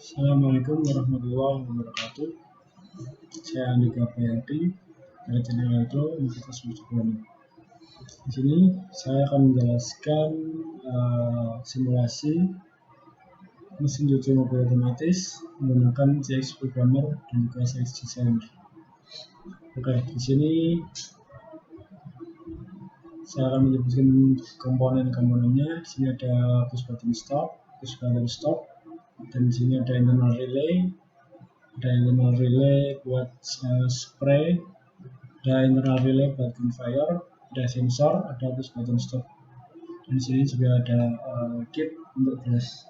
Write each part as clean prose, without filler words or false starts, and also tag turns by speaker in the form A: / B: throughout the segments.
A: Assalamualaikum warahmatullahi wabarakatuh. Saya Andika Bayati dari channel Automasi Mobil. Di sini saya akan menjelaskan simulasi mesin cuci mobil otomatis menggunakan CX Programmer dan juga CX Designer. Oke, di sini saya akan menyebutkan komponen-komponennya. Di sini ada push button stop, dan di sini ada internal relay buat spray, ada internal relay buat conveyor, ada sensor, ada push button stop, dan di sini juga ada kit untuk brush.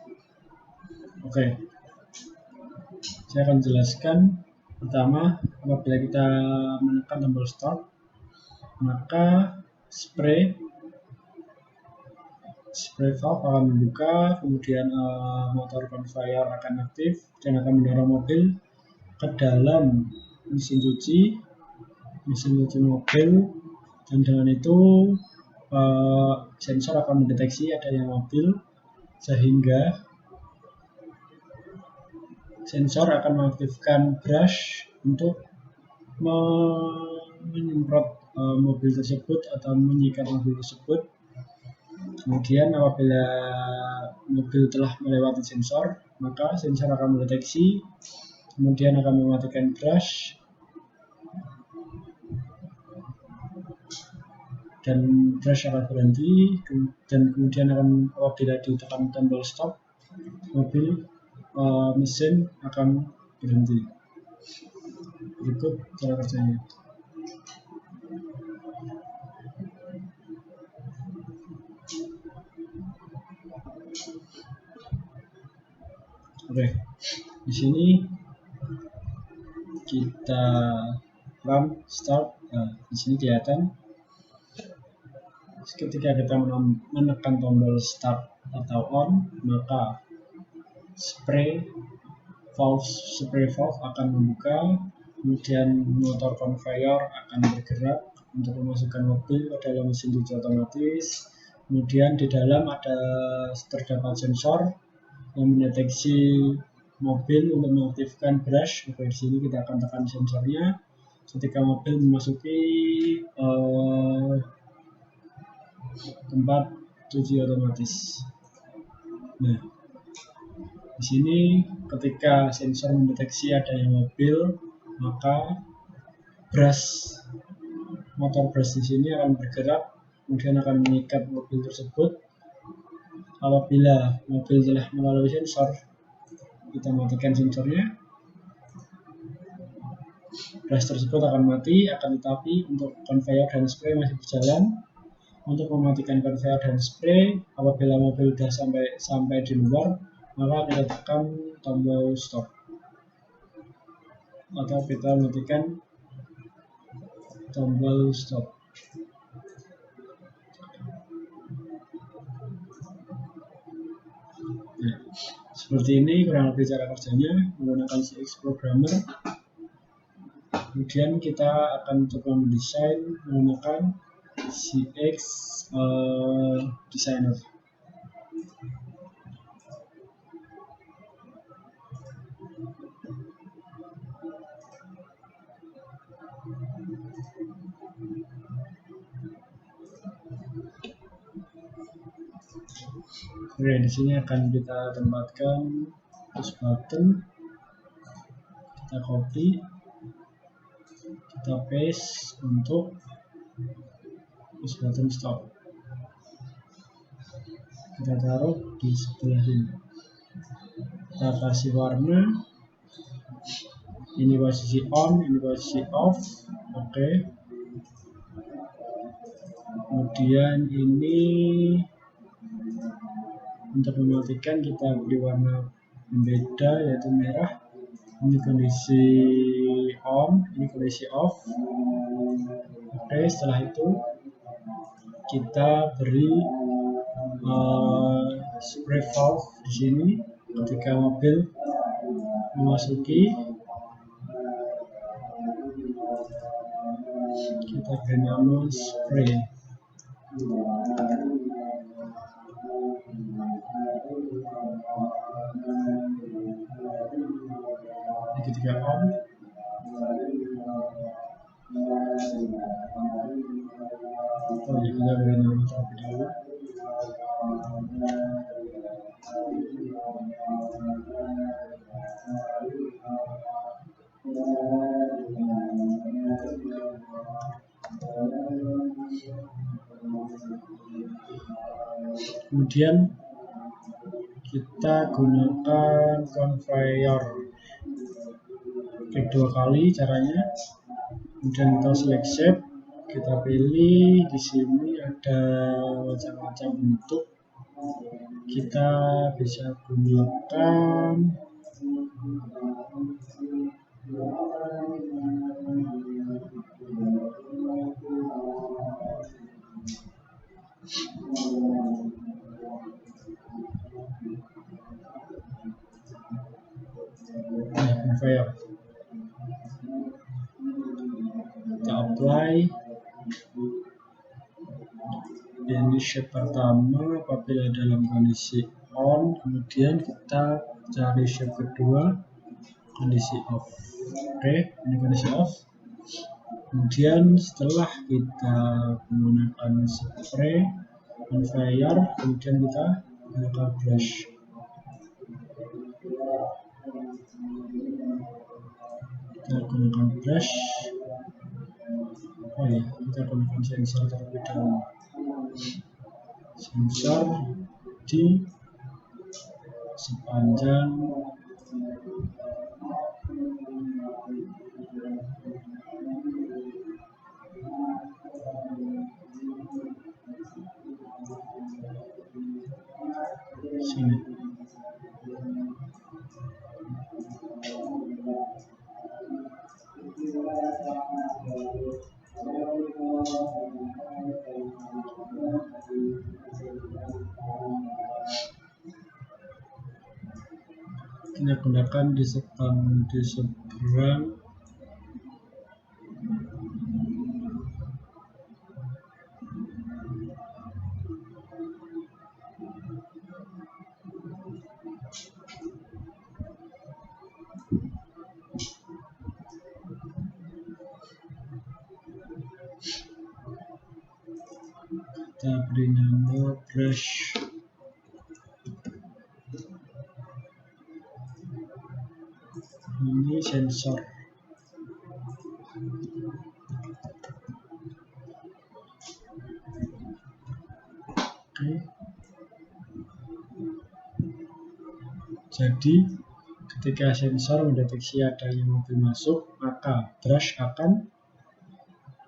A: Oke, saya akan jelaskan. Pertama, apabila kita menekan tombol start, maka spray valve akan membuka, kemudian motor conveyor akan aktif dan akan mendorong mobil ke dalam mesin cuci mobil, dan dengan itu sensor akan mendeteksi adanya mobil, sehingga sensor akan mengaktifkan brush untuk menyemprot mobil tersebut atau menyikat mobil tersebut. Kemudian apabila mobil telah melewati sensor, maka sensor akan mendeteksi, kemudian akan mematikan brush, dan brush akan berhenti, dan kemudian apabila ditekan tombol stop, mesin akan berhenti. Berikut cara kerjanya. Oke, di sini kita run start. Di sini kelihatan ketika kita menekan tombol start atau on, maka spray valve akan membuka, kemudian motor conveyor akan bergerak untuk memasukkan mobil ke dalam mesin cuci otomatis. Kemudian di dalam terdapat sensor yang mendeteksi mobil untuk mengaktifkan brush. Oke, di sini kita akan tekan sensornya ketika mobil memasuki tempat cuci otomatis. Nah, di sini ketika sensor mendeteksi adanya mobil, maka motor brush di sini akan bergerak, kemudian akan mengikat mobil tersebut. Apabila mobil telah melalui sensor, kita matikan sensornya, brush tersebut akan mati. Akan tetapi untuk conveyor dan spray masih berjalan. Untuk mematikan conveyor dan spray, apabila mobil sudah sampai di luar, maka kita tekan tombol stop atau kita matikan tombol stop. Nah, seperti ini kurang lebih cara kerjanya menggunakan CX Programmer. Kemudian kita akan coba mendesain menggunakan CX Designer. Oke, di sini akan kita tempatkan push button, kita copy, kita paste untuk push button stop. Kita taruh di sebelah sini. Kita kasih warna. Ini posisi on, ini posisi off. Oke. Kemudian ini untuk mematikan kita beri warna berbeda, yaitu merah. Ini kondisi on, ini kondisi off. Oke, setelah itu kita beri spray valve di sini ketika mobil memasuki. Kita beri nama spray. segitiga on. Oh ya, kita bikin dulu terlebih dahulu. Kemudian kita gunakan conveyor kedua kali caranya. Kemudian kita select shape, kita pilih di sini ada macam-macam bentuk. Kita bisa gunakan conveyor. Kita apply. Ini shape pertama apabila dalam kondisi on, kemudian kita cari shape kedua kondisi off. Oke, ini kondisi off. Kemudian setelah kita menggunakan spray conveyor, kemudian kita gunakan brush. Kita gunakan brush. Oh ya, kita gunakan sensor terlebih dahulu. Sensor di sepanjang sini. Kita gunakan di seberang kita beri nama brush. Ini sensor. Oke. Jadi ketika sensor mendeteksi adanya mobil masuk, maka brush akan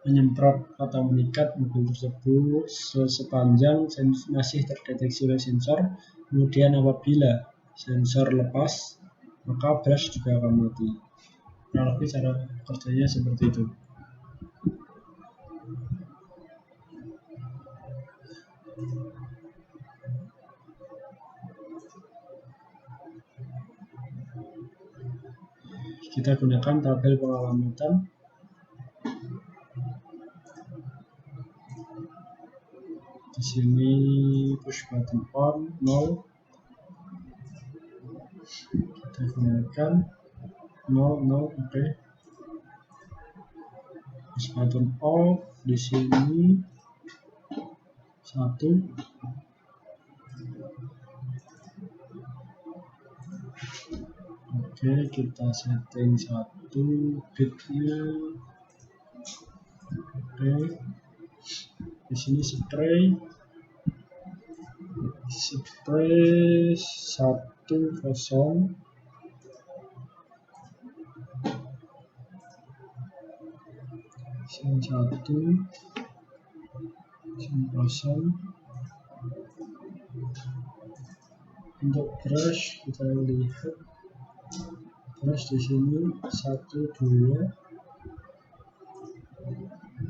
A: menyemprot atau mengikat mobil tersebut sepanjang masih terdeteksi oleh sensor. Kemudian apabila sensor lepas, maka brush juga akan mati. Kurang lebih cara kerjanya seperti itu. Kita gunakan tabel pengalamatan. Di sini push button on 0. Kita gunakan 0. Oke. Push button off di sini 1. Oke, kita setting 1 bitnya. Oke. Di sini spray 10. Sini 1. Sini 0. Untuk brush kita lihat brush di sini 1, 2.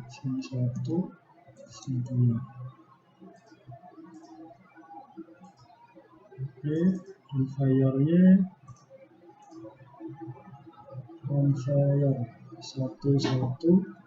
A: Sini 1, sini 2. Oke, conveyor-nya conveyor 1, 1.